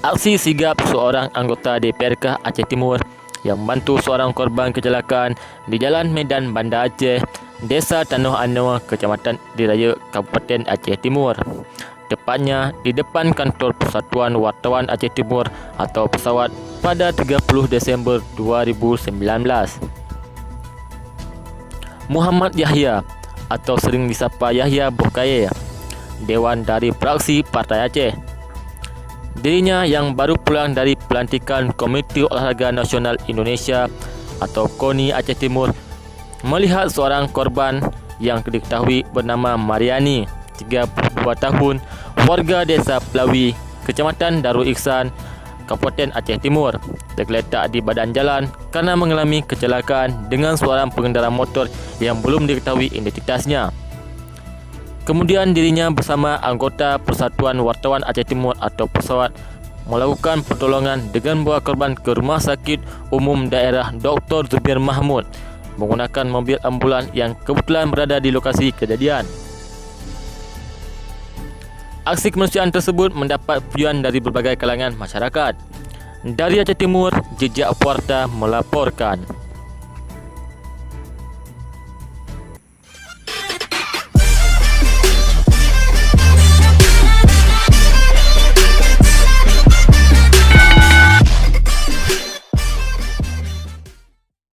Aksi sigap seorang anggota DPRK Aceh Timur yang membantu seorang korban kecelakaan di Jalan Medan Bandar Aceh, Desa Tanuh Anur, Kecamatan Diraya, Kabupaten Aceh Timur. Tepatnya di depan kantor Persatuan Wartawan Aceh Timur atau Pesawat pada 30 Desember 2019. Muhammad Yahya atau sering disapa Yahya Bukaya, Dewan dari Praksi Partai Aceh. Dirinya yang baru pulang dari pelantikan Komiti Olahraga Nasional Indonesia atau KONI Aceh Timur melihat seorang korban yang diketahui bernama Mariani, 32 tahun, warga Desa Pelawi, Kecamatan Darul Ihsan, Kabupaten Aceh Timur, tergeletak di badan jalan kerana mengalami kecelakaan dengan seorang pengendara motor yang belum diketahui identitasnya. Kemudian dirinya bersama anggota Persatuan Wartawan Aceh Timur atau Pesawat melakukan pertolongan dengan membawa korban ke Rumah Sakit Umum Daerah Dr. Zubir Mahmud menggunakan mobil ambulan yang kebetulan berada di lokasi kejadian. Aksi kemanusiaan tersebut mendapat pujian dari berbagai kalangan masyarakat. Dari Aceh Timur, Jejak Warta melaporkan.